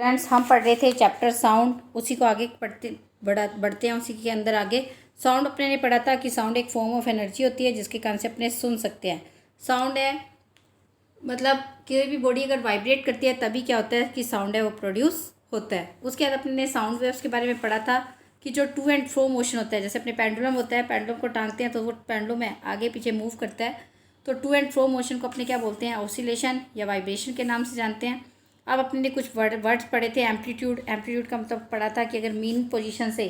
Friends, हम पढ़ रहे थे चैप्टर साउंड, उसी को आगे बढ़ते हैं उसी के अंदर आगे। साउंड अपने ने पढ़ा था कि साउंड एक फॉर्म ऑफ एनर्जी होती है जिसके कारण से अपने सुन सकते हैं। साउंड है मतलब कोई भी बॉडी अगर वाइब्रेट करती है तभी क्या होता है कि साउंड है वो प्रोड्यूस होता है। उसके बाद अपने ने साउंड वेव्स के बारे में पढ़ा था कि जो टू एंड फ्रो मोशन होता है, जैसे अपने पेंडुलम होता है, पेंडुलम को टांगते हैं तो वो पेंडुलम है आगे पीछे मूव करता है, तो टू एंड फ्रो मोशन को अपने क्या बोलते हैं, ऑसिलेशन या वाइब्रेशन के नाम से जानते हैं। अब अपने ने कुछ वर्ड्स पढ़े थे। एम्पलीट्यूड, एम्पलीट्यूड का मतलब पढ़ा था कि अगर मीन पोजीशन से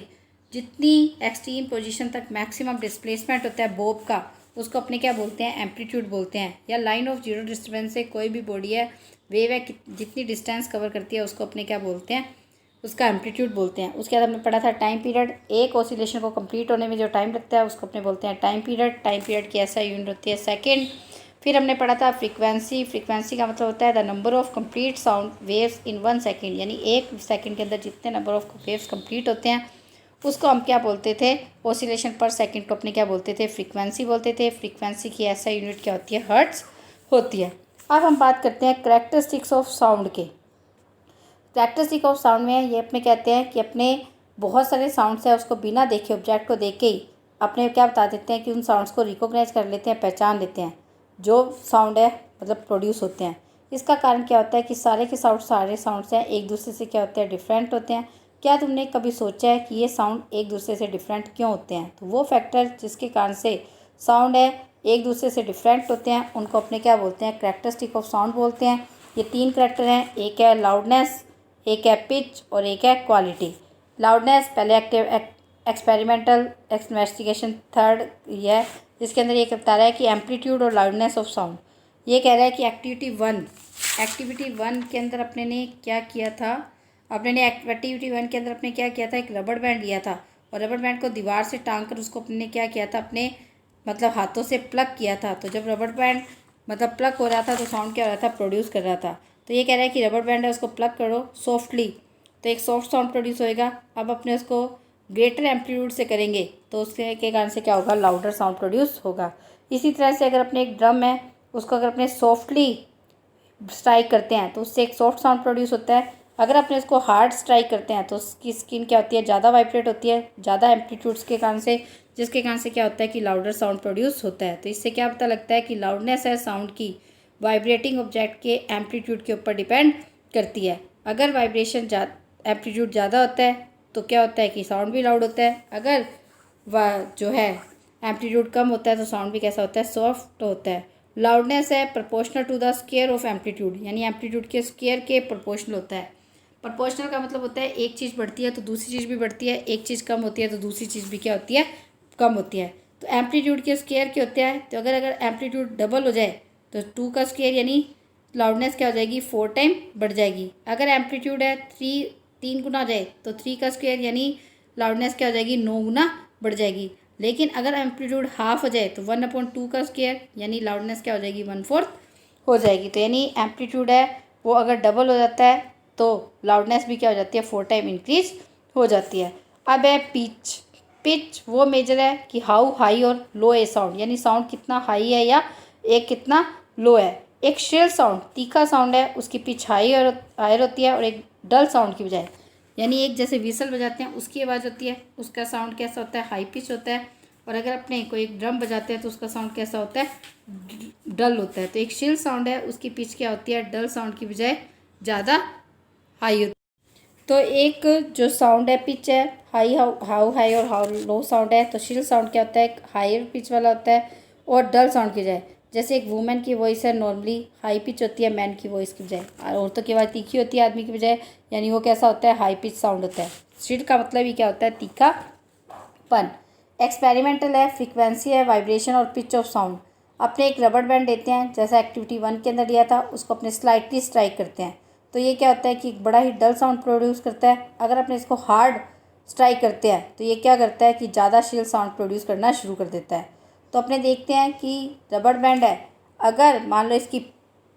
जितनी एक्सट्रीम पोजीशन तक मैक्सिमम डिस्प्लेसमेंट होता है बोब का, उसको अपने क्या बोलते हैं, एम्पलीट्यूड बोलते हैं। या लाइन ऑफ जीरो डिस्टर्बेंस से कोई भी बॉडी है, वेव है, जितनी डिस्टेंस कवर करती है उसको अपने क्या बोलते हैं, उसका एम्पलीट्यूड बोलते हैं। उसके बाद हमने पढ़ा था टाइम पीरियड। एक ऑसिलेशन को कंप्लीट होने में जो टाइम लगता है उसको अपने बोलते हैं टाइम पीरियड। टाइम पीरियड की ऐसा यूनिट होती है सेकेंड। फिर हमने पढ़ा था फ्रीक्वेंसी। फ्रीक्वेंसी का मतलब होता है the number of complete sound waves in 1 second, यानी 1 सेकेंड के अंदर जितने नंबर ऑफ वेव्स कंप्लीट होते हैं उसको हम क्या बोलते थे, ऑसिलेशन पर सेकंड को अपने क्या बोलते थे, फ्रीक्वेंसी बोलते थे। फ्रीक्वेंसी की ऐसा यूनिट क्या होती है, हर्ट्ज होती है। अब हम बात करते हैं करैक्टरिस्टिक्स ऑफ साउंड के। करैक्टरिस्टिक ऑफ साउंड में ये अपने कहते हैं कि अपने बहुत सारे साउंड्स है उसको बिना देखे, ऑब्जेक्ट को देख के ही अपने क्या बता देते हैं कि उन साउंड्स को रिकॉग्नाइज कर लेते हैं, पहचान लेते हैं जो साउंड है मतलब प्रोड्यूस होते हैं। इसका कारण क्या होता है कि सारे के सारे साउंड्स हैं एक दूसरे से क्या होते हैं, डिफरेंट होते हैं। क्या तुमने कभी सोचा है कि ये साउंड एक दूसरे से डिफरेंट क्यों होते हैं? तो वो फैक्टर जिसके कारण से साउंड है एक दूसरे से डिफरेंट होते हैं उनको अपने क्या बोलते हैं, करैक्टरिस्टिक ऑफ साउंड बोलते हैं। ये 3 करैक्टर हैं, एक है लाउडनेस, एक है पिच और एक है क्वालिटी। लाउडनेस पहले एक्सपेरिमेंटल इन्वेस्टिगेशन थर्ड ये है, जिसके अंदर ये बता रहा है कि एम्पलीट्यूड और लाउडनेस ऑफ साउंड। ये कह रहा है कि एक्टिविटी वन के अंदर अपने ने क्या किया था, एक्टिविटी 1 के अंदर अपने क्या किया था, एक रबड़ बैंड लिया था और रबड़ बैंड को दीवार से टांग कर उसको अपने क्या किया था, अपने मतलब हाथों से प्लग किया था। तो जब रबड़ बैंड मतलब प्लग हो रहा था तो साउंड क्या हो रहा था, प्रोड्यूस कर रहा था। तो ये कह रहा है कि रबड़ बैंड है उसको प्लग करो सॉफ्टली तो एक सॉफ्ट साउंड प्रोड्यूस होएगा। अब अपने उसको ग्रेटर एम्पलीट्यूड से करेंगे तो उसके कारण से क्या होगा, लाउडर साउंड प्रोड्यूस होगा। इसी तरह से अगर अपने एक ड्रम है उसको अगर अपने सॉफ्टली स्ट्राइक करते हैं तो उससे एक सॉफ्ट साउंड प्रोड्यूस होता है। अगर अपने इसको हार्ड स्ट्राइक करते हैं तो उसकी स्किन क्या होती है, ज़्यादा वाइब्रेट होती है, ज़्यादा एम्पलीट्यूड्स के कारण से, जिसके कारण से क्या होता है कि लाउडर साउंड प्रोड्यूस होता है। तो इससे क्या पता लगता है कि लाउडनेस है साउंड की वाइब्रेटिंग ऑब्जेक्ट के एम्पलीट्यूड के ऊपर डिपेंड करती है। अगर वाइब्रेशन एम्पलीट्यूड ज़्यादा होता है तो क्या होता है कि साउंड भी लाउड होता है। अगर वह जो है एम्पलीट्यूड कम होता है तो साउंड भी कैसा होता है, सॉफ्ट होता है। लाउडनेस है proportional to the square of amplitude, यानी एम्पलीट्यूड के स्क्वायर के प्रोपोर्शनल होता है। प्रोपोर्शनल का मतलब होता है एक चीज़ बढ़ती है तो दूसरी चीज़ भी बढ़ती है, एक चीज़ कम होती है तो दूसरी चीज़ भी क्या होती है, कम होती है। तो एम्पलीट्यूड के स्क्वायर क्या होता है, तो अगर एम्पलीट्यूड डबल हो जाए तो 2 का स्क्वायर यानी लाउडनेस क्या हो जाएगी, 4 टाइम बढ़ जाएगी। अगर एम्पलीट्यूड है 3 गुना हो जाए तो 3 का स्क्वायर यानी लाउडनेस क्या हो जाएगी, 9 गुना बढ़ जाएगी। लेकिन अगर एम्पलीट्यूड हाफ हो जाए तो 1/2 का स्क्वायर यानी लाउडनेस क्या हो जाएगी, 1/4 हो जाएगी। तो यानी एम्पलीट्यूड है वो अगर डबल हो जाता है तो लाउडनेस भी क्या हो जाती है, 4 टाइम इंक्रीज हो जाती है। अब है पिच। पिच वो मेजर है कि हाउ हाई और लो है साउंड, यानी साउंड कितना हाई है या एक कितना लो है। एक श्रिल साउंड तीखा साउंड है उसकी पिच हायर होती है और एक डल साउंड की बजाय, यानी एक जैसे विसल बजाते हैं उसकी आवाज़ होती है उसका साउंड कैसा होता है, हाई पिच होता है। और अगर अपने कोई ड्रम बजाते हैं तो उसका साउंड कैसा होता है, डल होता है। तो एक श्रिल साउंड है उसकी पिच क्या होती है, डल साउंड की बजाय ज़्यादा हाई होती है। तो एक जो साउंड है पिच है हाउ हाई और हाउ लो साउंड है। तो श्रिल साउंड क्या होता है, हायर पिच वाला होता है और डल साउंड की बजाय, जैसे एक वुमेन की वॉइस है नॉर्मली हाई पिच होती है मैन की वॉइस की बजाय, औरतों की आवाज़ तीखी होती है आदमी की बजाय, यानी वो कैसा होता है, हाई पिच साउंड होता है। श्रिल का मतलब ही क्या होता है, तीखापन। एक्सपेरिमेंटल है फ्रीक्वेंसी है वाइब्रेशन और पिच ऑफ साउंड। अपने एक रबड़ बैंड लेते हैं जैसा एक्टिविटी 1 के अंदर लिया था, उसको अपने स्लाइटली स्ट्राइक करते हैं तो ये क्या होता है कि एक बड़ा ही डल साउंड प्रोड्यूस करता है। अगर अपने इसको हार्ड स्ट्राइक करते हैं तो ये क्या करता है कि ज़्यादा श्रिल साउंड प्रोड्यूस करना शुरू कर देता है। तो अपने देखते हैं कि रबड़ बैंड है, अगर मान लो इसकी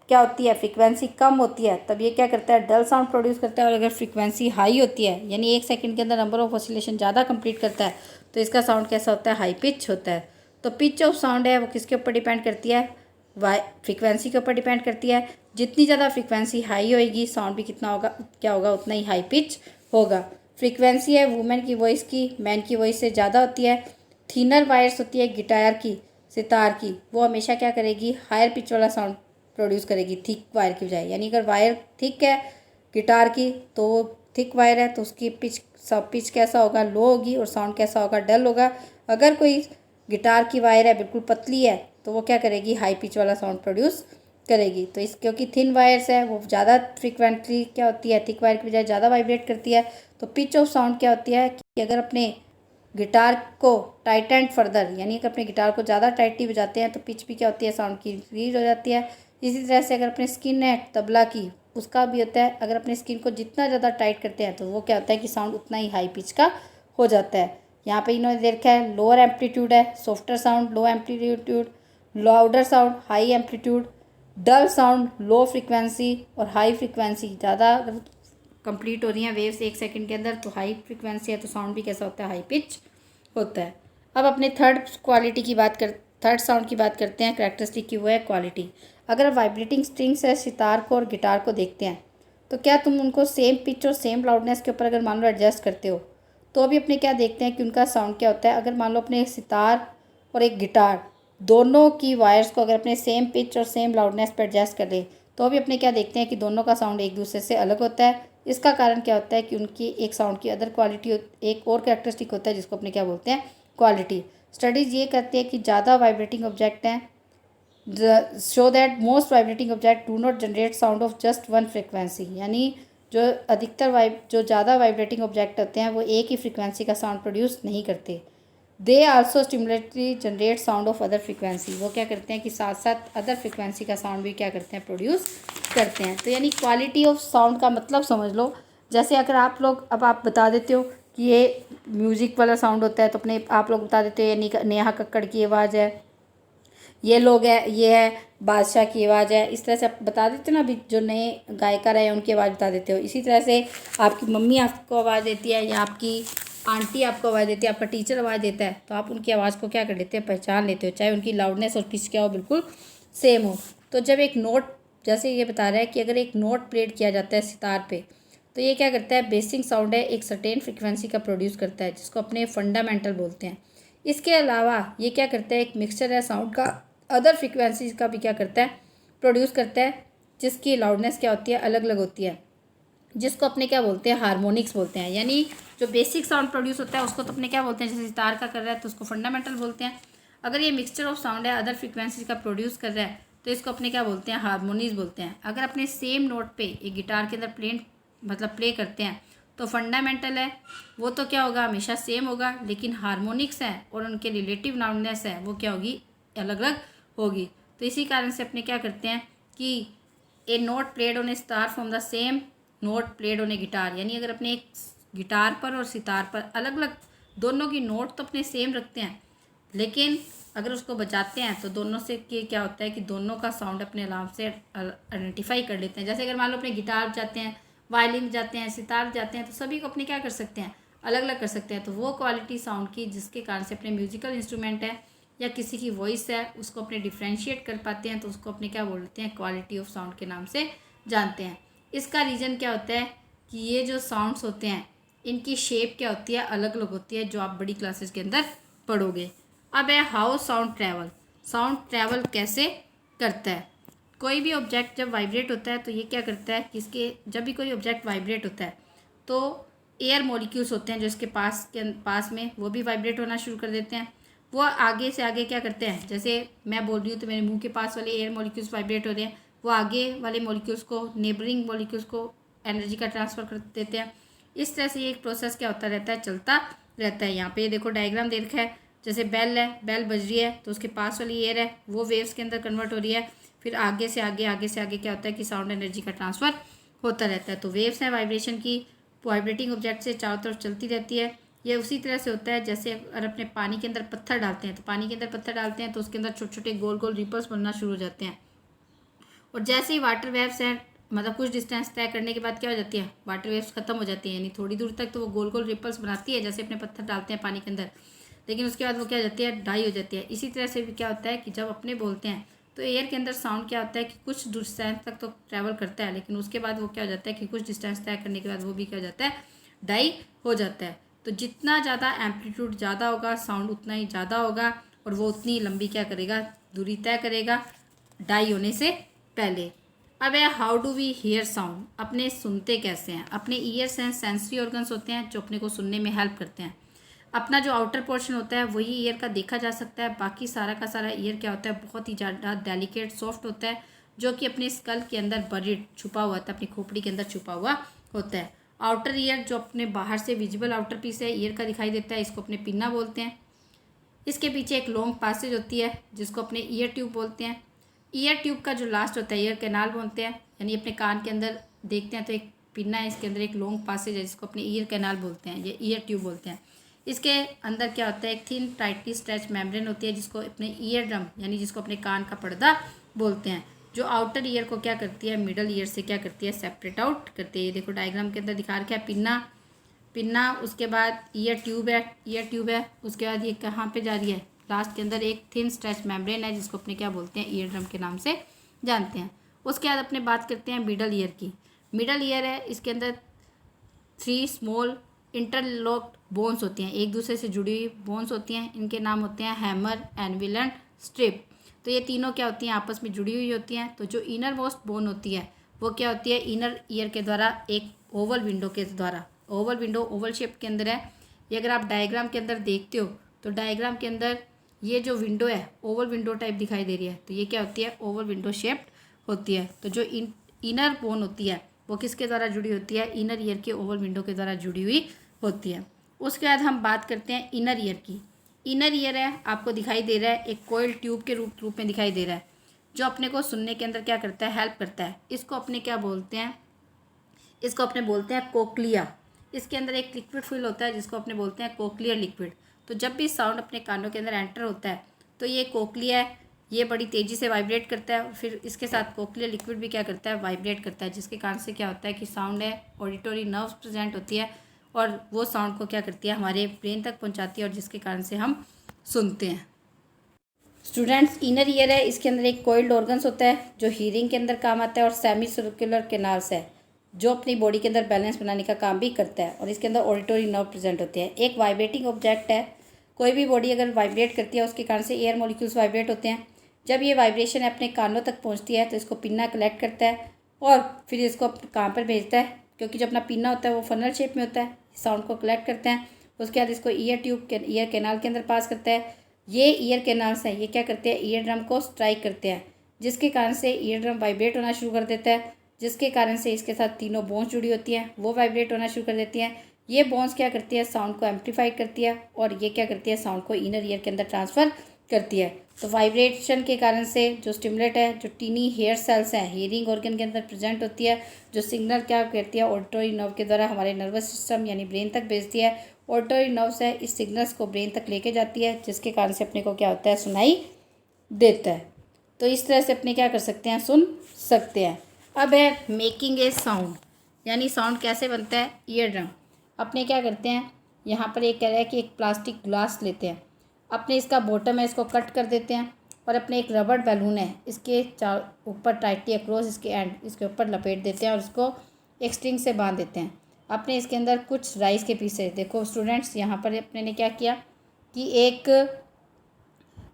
क्या होती है, फ्रीक्वेंसी कम होती है तब ये क्या करता है, डल साउंड प्रोड्यूस करता है। और अगर फ्रीक्वेंसी हाई होती है यानी 1 सेकंड के अंदर नंबर ऑफ ऑसिलेशन ज़्यादा कंप्लीट करता है तो इसका साउंड कैसा होता है, हाई पिच होता है। तो पिच ऑफ साउंड है वो किसके ऊपर डिपेंड करती है, फ्रीक्वेंसी के ऊपर डिपेंड करती है। जितनी ज़्यादा फ्रीक्वेंसी हाई होएगी साउंड भी कितना होगा, क्या होगा, उतना ही हाई पिच होगा। फ्रीक्वेंसी है वुमेन की वॉइस की मैन की वॉइस से ज़्यादा होती है। थिनर वायर्स होती है गिटार की, सितार की, वो हमेशा क्या करेगी, हायर पिच वाला साउंड प्रोड्यूस करेगी थिक वायर की बजाय। यानी अगर वायर थिक है गिटार की तो वो थिक वायर है तो उसकी पिच कैसा होगा, लो होगी, और साउंड कैसा होगा, डल होगा। अगर कोई गिटार की वायर है बिल्कुल पतली है तो वो क्या करेगी, हाई पिच वाला साउंड प्रोड्यूस करेगी। तो इस क्योंकि थिन वायर्स है वो ज़्यादा फ्रिक्वेंटली क्या होती है, थिक वायर की बजाय ज़्यादा वाइब्रेट करती है। तो पिच ऑफ साउंड क्या होती है कि अगर अपने गिटार को टाइट एंड फर्दर, यानी कि अपने गिटार को ज़्यादा टाइटली बजाते हैं तो पिच भी क्या होती है, साउंड की इंक्रीज हो जाती है। इसी तरह से अगर अपने स्किन है तबला की, उसका भी होता है, अगर अपने स्किन को जितना ज़्यादा टाइट करते हैं तो वो क्या होता है कि साउंड उतना ही हाई पिच का हो जाता है। यहाँ पे इन्होंने देखा है लोअर एम्पलीट्यूड है, softer sound low amplitude, louder sound high amplitude, dull sound low frequency, और हाई फ्रिक्वेंसी ज़्यादा अगर कंप्लीट हो रही हैं वेव्स 1 सेकंड के अंदर तो हाई फ्रिक्वेंसी है तो साउंड भी कैसा होता है, हाई पिच होता है। अब अपने थर्ड साउंड की बात करते हैं, करेक्टरिस्टिक की, वो है क्वालिटी। अगर वाइब्रेटिंग स्ट्रिंग्स है सितार को और गिटार को देखते हैं तो क्या तुम उनको सेम पिच और सेम लाउडनेस के ऊपर अगर मान लो एडजस्ट करते हो तो अभी अपने क्या देखते हैं कि उनका साउंड क्या होता है। अगर मान लो अपने सितार और एक गिटार दोनों की वायर्स को अगर अपने सेम पिच और सेम लाउडनेस पर एडजस्ट कर ले तो अभी अपने क्या देखते हैं कि दोनों का साउंड एक दूसरे से अलग होता है। इसका कारण क्या होता है कि उनकी एक साउंड की अदर क्वालिटी, एक और कैरेक्टरिस्टिक होता है जिसको अपने क्या बोलते हैं, क्वालिटी। स्टडीज़ ये करती है कि ज़्यादा वाइब्रेटिंग ऑब्जेक्ट हैं show that most vibrating object do not generate sound of just one frequency. यानी जो ज़्यादा वाइब्रेटिंग ऑब्जेक्ट होते हैं वो एक ही फ्रिक्वेंसी का साउंड प्रोड्यूस नहीं करते। They also simultaneously generate sound of other frequency, वो क्या करते हैं कि साथ साथ अदर फ्रिक्वेंसी का साउंड भी क्या करते हैं, प्रोड्यूस करते हैं। तो यानी क्वालिटी ऑफ साउंड का मतलब समझ लो, जैसे अगर आप बता देते हो कि ये म्यूज़िक वाला साउंड होता है तो अपने आप लोग बता देते हो ये नेहा कक्कड़ की आवाज़ है, ये है बादशाह की आवाज़ है। इस तरह से आप बता देते हो ना, अभी जो नए गायकार हैं उनकी आवाज़ बता देते हो। इसी तरह से आपकी मम्मी आपको आवाज़ देती है या आपकी आंटी आपको आवाज़ देती है, आपका टीचर आवाज़ देता है तो आप उनकी आवाज़ को क्या कर लेते हैं, पहचान लेते हो, चाहे उनकी लाउडनेस और पिच क्या हो, बिल्कुल सेम हो। तो जब एक नोट, जैसे ये बता रहा है कि अगर एक नोट प्लेड किया जाता है सितार पे तो ये क्या करता है, बेसिक साउंड है एक सर्टेन फ्रिक्वेंसी का प्रोड्यूस करता है जिसको अपने फंडामेंटल बोलते हैं। इसके अलावा ये क्या करता है, एक मिक्सचर है साउंड का अदर फ्रिक्वेंसीज का भी क्या करता है, प्रोड्यूस करता है, जिसकी लाउडनेस क्या होती है, अलग अलग होती है, जिसको अपने क्या बोलते हैं, हार्मोनिक्स बोलते हैं। यानी जो बेसिक साउंड प्रोड्यूस होता है उसको तो अपने क्या बोलते हैं, जैसे सितार का कर रहा है तो उसको फंडामेंटल बोलते हैं। अगर ये मिक्सचर ऑफ साउंड है अदर फ्रिक्वेंसीज का प्रोड्यूस कर रहा है तो इसको अपने क्या बोलते हैं, हार्मोनीज बोलते हैं। अगर अपने सेम नोट पे एक गिटार के अंदर प्ले करते हैं तो फंडामेंटल है वो तो क्या होगा, हमेशा सेम होगा, लेकिन हार्मोनिक्स है और उनके रिलेटिव लाउडनेस है वो क्या होगी, अलग अलग होगी। तो इसी कारण से अपने क्या करते हैं कि a note played on a sitar from the same note played on a guitar, यानी अगर अपने एक गिटार पर और सितार पर अलग अलग दोनों की नोट तो अपने सेम रखते हैं, लेकिन अगर उसको बजाते हैं तो दोनों से क्या होता है कि दोनों का साउंड अपने आराम से आइडेंटिफाई कर लेते हैं। जैसे अगर मान लो अपने गिटार बजाते हैं, वायलिन बजाते हैं, सितार बजाते हैं तो सभी को अपने क्या कर सकते हैं, अलग अलग कर सकते हैं। तो वो क्वालिटी साउंड की जिसके कारण से अपने म्यूजिकल इंस्ट्रूमेंट है या किसी की वॉइस है उसको अपने डिफ्रेंशिएट कर पाते हैं तो उसको अपने क्या बोलते हैं, क्वालिटी ऑफ साउंड के नाम से जानते हैं। इसका रीज़न क्या होता है कि ये जो साउंड्स होते हैं इनकी शेप क्या होती है, अलग अलग होती है, जो आप बड़ी क्लासेस के अंदर पढ़ोगे। अब है how sound travel, sound travel कैसे करता है। कोई भी ऑब्जेक्ट जब वाइब्रेट होता है तो ये क्या करता है कि इसके जब भी कोई ऑब्जेक्ट वाइब्रेट होता है तो एयर मॉलिक्यूल्स होते हैं जो इसके पास में वो भी वाइब्रेट होना शुरू कर देते हैं। वो आगे से आगे क्या करते हैं, जैसे मैं बोल रही हूँ तो मेरे मुंह के पास वाले एयर मॉलिक्यूल्स वाइब्रेट हो रहे हैं, वो आगे वाले मॉलिक्यूल्स को, नेबरिंग मॉलिक्यूल्स को एनर्जी का ट्रांसफ़र कर देते हैं। इस तरह से ये एक प्रोसेस क्या होता रहता है, चलता रहता है। यहाँ पे देखो डायग्राम दे रखा है, जैसे बेल है, बेल बज रही है तो उसके पास वाली एयर है वो वेव्स के अंदर कन्वर्ट हो रही है, फिर आगे से आगे क्या होता है कि साउंड एनर्जी का ट्रांसफ़र होता रहता है। तो वेव्स हैं वाइब्रेशन की, वाइब्रेटिंग ऑब्जेक्ट से चारों तरफ चलती रहती है। ये उसी तरह से होता है जैसे अगर अपने पानी के अंदर पत्थर डालते हैं तो उसके अंदर छोटे छोटे गोल गोल रिपल्स बनना शुरू हो जाते हैं। और जैसे ही वाटर वेव्स हैं, मतलब कुछ डिस्टेंस तय करने के बाद क्या हो जाती है, वाटर वेव्स खत्म हो जाती है, यानी थोड़ी दूर तक तो वो गोल गोल रिपल्स बनाती है जैसे अपने पत्थर डालते हैं पानी के अंदर, लेकिन उसके बाद वो क्या हो जाती है, डाई हो जाती है। इसी तरह से भी क्या होता है कि जब अपने बोलते हैं तो एयर के अंदर साउंड क्या होता है कि कुछ डिस्टेंस तक तो ट्रैवल करता है, लेकिन उसके बाद वो क्या हो जाता है कि कुछ डिस्टेंस तय करने के बाद वो भी क्या हो जाता है, डाई हो जाता है। तो जितना ज़्यादा एम्पलीट्यूड ज़्यादा होगा साउंड उतना ही ज़्यादा होगा और वो उतनी लंबी क्या करेगा, दूरी तय करेगा डाई होने से पहले। अब है how do we hear sound, अपने सुनते कैसे हैं। अपने ईयर्स हैं सेंसरी ऑर्गन्स होते हैं जो अपने को सुनने में हेल्प करते हैं। अपना जो आउटर पोर्शन होता है वही ईयर का देखा जा सकता है, बाकी सारा का सारा ईयर क्या होता है, बहुत ही ज़्यादा डेलिकेट सॉफ्ट होता है जो कि अपने स्कल के अंदर बरीड छुपा हुआ होता है, अपनी खोपड़ी के अंदर छुपा हुआ होता है। आउटर ईयर जो अपने बाहर से विजिबल आउटर पीस है ईयर का दिखाई देता है, इसको अपने पिन्ना बोलते हैं। इसके पीछे एक लॉन्ग पैसेज होती है जिसको अपने ईयर ट्यूब बोलते हैं। ईयर ट्यूब का जो लास्ट होता है ईयर कैनाल बोलते हैं, यानी अपने कान के अंदर देखते हैं तो एक पिन्ना है, इसके अंदर एक लॉन्ग पैसेज है जिसको अपने ईयर कैनाल बोलते हैं, ये ईयर ट्यूब बोलते हैं। इसके अंदर क्या होता है, एक थिन टाइटली स्ट्रेच मेम्ब्रेन होती है जिसको अपने ईयर ड्रम यानी जिसको अपने कान का पर्दा बोलते हैं, जो आउटर ईयर को क्या करती है, मिडल ईयर से क्या करती है, सेपरेट आउट करती है। ये देखो डायग्राम के अंदर दिखा रखा है पिन्ना, उसके बाद ईयर ट्यूब है, उसके बाद ये कहाँ पे जा रही है, लास्ट के अंदर एक थिन स्ट्रेच मेम्ब्रेन है जिसको अपने क्या बोलते हैं, ईयर ड्रम के नाम से जानते हैं। उसके बाद अपने बात करते हैं मिडल ईयर की। मिडल ईयर है, इसके अंदर 3 स्मॉल इंटरलॉक्ड बोन्स होती हैं, एक दूसरे से जुड़ी हुई बोन्स होती हैं। इनके नाम होते हैं हैमर, एनविल एंड स्ट्रिप। तो ये तीनों क्या होती हैं, आपस में जुड़ी हुई होती हैं। तो जो इनर मोस्ट बोन होती है वो क्या होती है, इनर ईयर के द्वारा एक ओवल विंडो के द्वारा, ओवल विंडो ओवल शेप के अंदर है। ये अगर आप डायग्राम के अंदर देखते हो तो डायग्राम के अंदर ये जो विंडो है ओवल विंडो टाइप दिखाई दे रही है, तो ये क्या होती है, ओवल विंडो शेप्ड होती है। तो जो इनर बोन होती है वो किसके द्वारा जुड़ी होती है, इनर ईयर के ओवल विंडो के द्वारा जुड़ी हुई होती है। उसके बाद हम बात करते हैं इनर ईयर की। इनर ईयर है, आपको दिखाई दे रहा है एक कोयल ट्यूब के रूप में दिखाई दे रहा है, जो अपने को सुनने के अंदर क्या करता है, हेल्प करता है। इसको अपने क्या बोलते हैं, इसको अपने बोलते हैं कोक्लिया। इसके अंदर एक लिक्विड फिल होता है जिसको अपने बोलते हैं कोक्लियर लिक्विड। तो जब भी साउंड अपने कानों के अंदर एंटर होता है तो ये कोक्लिया है, ये बड़ी तेज़ी से वाइब्रेट करता है, फिर इसके साथ कोक्लियर लिक्विड भी क्या करता है, वाइब्रेट करता है, जिसके कारण से क्या होता है कि साउंड है ऑडिटरी नर्व्स प्रेजेंट होती है और वो साउंड को क्या करती है, हमारे ब्रेन तक पहुंचाती है और जिसके कारण से हम सुनते हैं। स्टूडेंट्स, इनर ईयर है, इसके अंदर एक कोइल्ड ऑर्गन्स होता है जो हीयरिंग के अंदर काम आता है और सेमी सर्कुलर कैनाल्स है जो अपनी बॉडी के अंदर बैलेंस बनाने का काम भी करता है, और इसके अंदर ऑडिटरी नर्व प्रेजेंट होते हैं। एक वाइब्रेटिंग ऑब्जेक्ट है, कोई भी बॉडी अगर वाइब्रेट करती है उसके कारण से एयर मॉलिक्यूल्स वाइब्रेट होते हैं। जब ये वाइब्रेशन अपने कानों तक पहुंचती है तो इसको पिन्ना कलेक्ट करता है और फिर इसको कान पर भेजता है, क्योंकि जो अपना पिन्ना होता है वो फनल शेप में होता है, साउंड को कलेक्ट करते हैं। उसके बाद इसको ईयर ट्यूब के ईयर कैनाल के अंदर पास करता है। ये ईयर कैनाल्स हैं, ये क्या करते हैं, ईयर ड्रम को स्ट्राइक करते हैं, जिसके कारण से ईयर ड्रम वाइब्रेट होना शुरू कर देता है, जिसके कारण से इसके साथ तीनों बोन्स जुड़ी होती हैं वो वाइब्रेट होना शुरू कर देती हैं। ये बोन्स क्या करती है, साउंड को एम्पलीफाइड करती है और ये क्या करती है, साउंड को इनर ईयर के अंदर ट्रांसफ़र करती है। तो वाइब्रेशन के कारण से जो स्टिमुलेट है, जो टीनी हेयर सेल्स हैं हियरिंग ऑर्गन के अंदर प्रेजेंट होती है, जो सिग्नल क्या करती है, ऑडिटरी नर्व के द्वारा हमारे नर्वस सिस्टम यानी ब्रेन तक भेजती है। ऑडिटरी नर्व्स है, इस सिग्नल्स को ब्रेन तक लेके जाती है, जिसके कारण से अपने को क्या होता है, सुनाई देता है। तो इस तरह से अपने क्या कर सकते हैं, सुन सकते हैं। अब है मेकिंग ए साउंड, यानी साउंड कैसे बनता है, ईयर ड्रम। अपने क्या करते हैं, यहाँ पर एक कह रहा है कि एक प्लास्टिक ग्लास लेते हैं, अपने इसका बॉटम है इसको कट कर देते हैं और अपने एक रबड़ बैलून है इसके ऊपर टाइटली अक्रॉस इसके एंड इसके ऊपर लपेट देते हैं और उसको एक स्ट्रिंग से बांध देते हैं। अपने इसके अंदर कुछ राइस के पीसेस, देखो स्टूडेंट्स यहाँ पर अपने ने क्या किया कि एक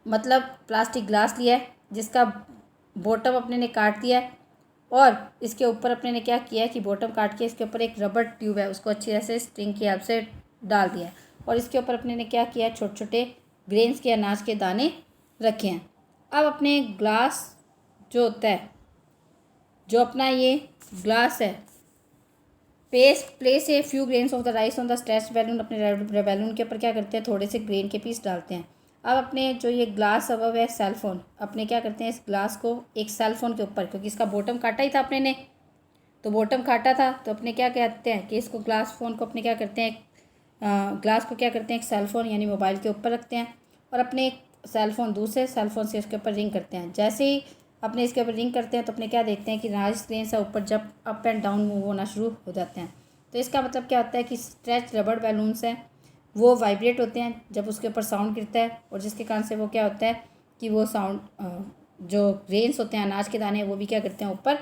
मतलब प्लास्टिक ग्लास लिया है जिसका बॉटम अपने ने काट दिया है और इसके ऊपर अपने ने क्या किया है कि बॉटम काट के इसके ऊपर एक रबड़ ट्यूब है उसको अच्छी तरह से स्ट्रिंग की हेल्प से डाल दिया है और इसके ऊपर अपने ने क्या किया है, छोटे छोटे ग्रेन्स के अनाज के दाने रखे हैं। अब अपने ग्लास जो होता है, जो अपना ये ग्लास है, place a few grains of the rice on the stretch balloon, अपने बैलून के ऊपर क्या करते हैं, थोड़े से ग्रेन के पीस डालते हैं। अब अपने जो ये ग्लास अब है सेलफोन, अपने क्या करते हैं इस ग्लास को एक सेलफोन के ऊपर, क्योंकि इसका बॉटम काटा ही था अपने ने, तो बॉटम काटा था तो अपने क्या कहते हैं कि इसको ग्लास फ़ोन को अपने क्या करते हैं, ग्लास को क्या करते हैं एक सेलफोन यानी मोबाइल के ऊपर रखते हैं और अपने एक सेलफोन दूसरे सेलफोन से इसके ऊपर रिंग करते हैं। जैसे ही अपने इसके ऊपर रिंग करते हैं तो अपने क्या देखते हैं कि राइस स्क्रीन से ऊपर जब अप एंड डाउन मूव होना शुरू हो जाते हैं। तो इसका मतलब क्या होता है कि स्ट्रेच रबड़ बैलून्स हैं वो वाइब्रेट होते हैं जब उसके ऊपर साउंड गिरता है और जिसके कारण से वो क्या होता है कि वो साउंड जो ग्रेन्स होते हैं, अनाज के दाने, वो भी क्या करते हैं, ऊपर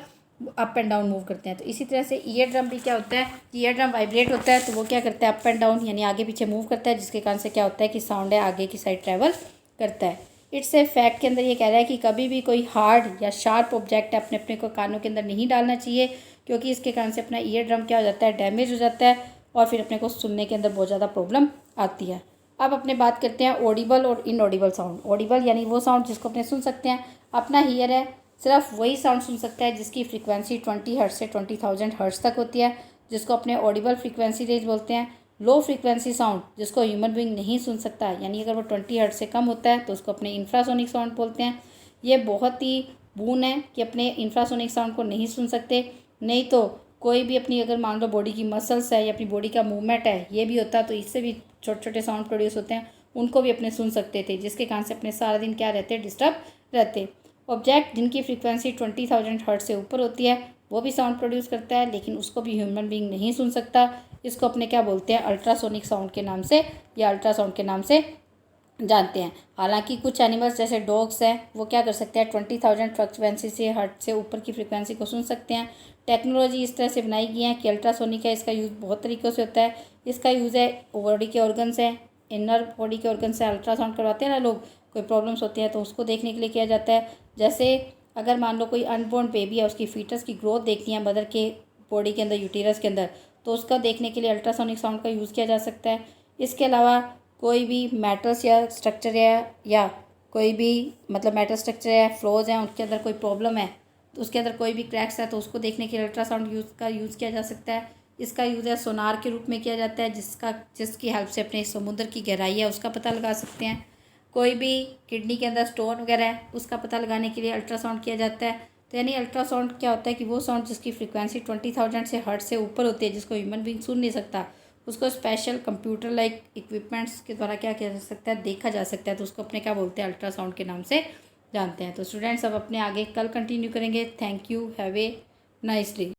अप एंड डाउन मूव करते हैं। तो इसी तरह से ईयर ड्रम भी क्या होता है, ईयर ड्रम वाइब्रेट होता है तो वो क्या करता है, अप एंड डाउन यानी आगे पीछे मूव करता है, जिसके कारण से क्या होता है कि साउंड है आगे की साइड ट्रैवल करता है। इट्स ए फैक्ट के अंदर ये कह रहा है कि कभी भी कोई हार्ड या शार्प ऑब्जेक्ट अपने अपने को कानों के अंदर नहीं डालना चाहिए, क्योंकि इसके कारण से अपना ईयर ड्रम क्या हो जाता है, डैमेज हो जाता है और फिर अपने को सुनने के अंदर बहुत ज़्यादा प्रॉब्लम आती है। अब अपने बात करते हैं ऑडिबल और इनऑडिबल साउंड। ऑडिबल यानी वो साउंड जिसको अपने सुन सकते हैं, अपना हीयर है सिर्फ वही साउंड सुन सकता है जिसकी फ्रीक्वेंसी 20 हर्ट्ज से 20,000 हर्ट्ज तक होती है, जिसको अपने ऑडिबल फ्रीक्वेंसी रेंज बोलते हैं। लो फ्रीक्वेंसी साउंड जिसको ह्यूमन बीइंग नहीं सुन सकता, यानी अगर वो 20 हर्ट्ज से कम होता है तो उसको अपने इंफ्रासोनिक साउंड बोलते हैं। ये बहुत ही बून है कि अपने इंफ्रासोनिक साउंड को नहीं सुन सकते, नहीं तो कोई भी अपनी अगर मान लो बॉडी की मसल्स है या अपनी बॉडी का मूवमेंट है ये भी होता तो इससे भी छोटे छोटे साउंड प्रोड्यूस होते हैं, उनको भी अपने सुन सकते थे, जिसके कारण से अपने सारा दिन क्या रहते, डिस्टर्ब रहते। ऑब्जेक्ट जिनकी फ्रीक्वेंसी 20,000 हर्ट्ज से ऊपर होती है वो भी साउंड प्रोड्यूस करता है, लेकिन उसको भी ह्यूमन बीइंग नहीं सुन सकता। इसको अपने क्या बोलते हैं, अल्ट्रासोनिक साउंड के नाम से या अल्ट्रासाउंड के नाम से जानते हैं। हालांकि कुछ एनिमल्स जैसे डॉग्स हैं वो क्या कर सकते हैं, 20,000 फ्रीक्वेंसी से हर्ट्ज से ऊपर की फ्रीक्वेंसी को सुन सकते हैं। टेक्नोलॉजी इस तरह से बनाई गई है कि अल्ट्रासोनिक है, इसका यूज़ बहुत तरीक़ों से होता है। इसका यूज़ है बॉडी के ऑर्गन्स हैं, इनर बॉडी के ऑर्गन से अल्ट्रासाउंड करवाते हैं ना लोग, कोई प्रॉब्लम्स होती है तो उसको देखने के लिए किया जाता है। जैसे अगर मान लो कोई अनबोर्न बेबी है, उसकी फीटस की ग्रोथ देखनी है मदर के बॉडी के अंदर, यूटीरस के अंदर, तो उसका देखने के लिए अल्ट्रासोनिक साउंड का यूज़ किया जा सकता है। इसके अलावा कोई भी मेटल्स या स्ट्रक्चर या कोई भी मतलब मेटल स्ट्रक्चर या फ्लोज हैं उनके अंदर कोई प्रॉब्लम है तो उसके अंदर कोई भी क्रैक्स है तो उसको देखने के लिए अल्ट्रासाउंड यूज़ किया जा सकता है। इसका यूज़ है सोनार के रूप में किया जाता है, जिसकी हेल्प से अपने समुद्र की गहराई है उसका पता लगा सकते हैं। कोई भी किडनी के अंदर स्टोन वगैरह है उसका पता लगाने के लिए अल्ट्रासाउंड किया जाता है। तो यानी अल्ट्रासाउंड क्या होता है कि वो साउंड जिसकी फ्रीक्वेंसी 20,000 से हर्ट्ज से ऊपर होती है, जिसको ह्यूमन बीइंग सुन नहीं सकता, उसको स्पेशल कंप्यूटर लाइक इक्विपमेंट्स के द्वारा क्या किया जा सकता है, देखा जा सकता है। तो उसको अपने क्या बोलते हैं, अल्ट्रासाउंड के नाम से जानते हैं। तो स्टूडेंट्स अब अपने आगे कल कंटिन्यू करेंगे। Thank you, have a nice day.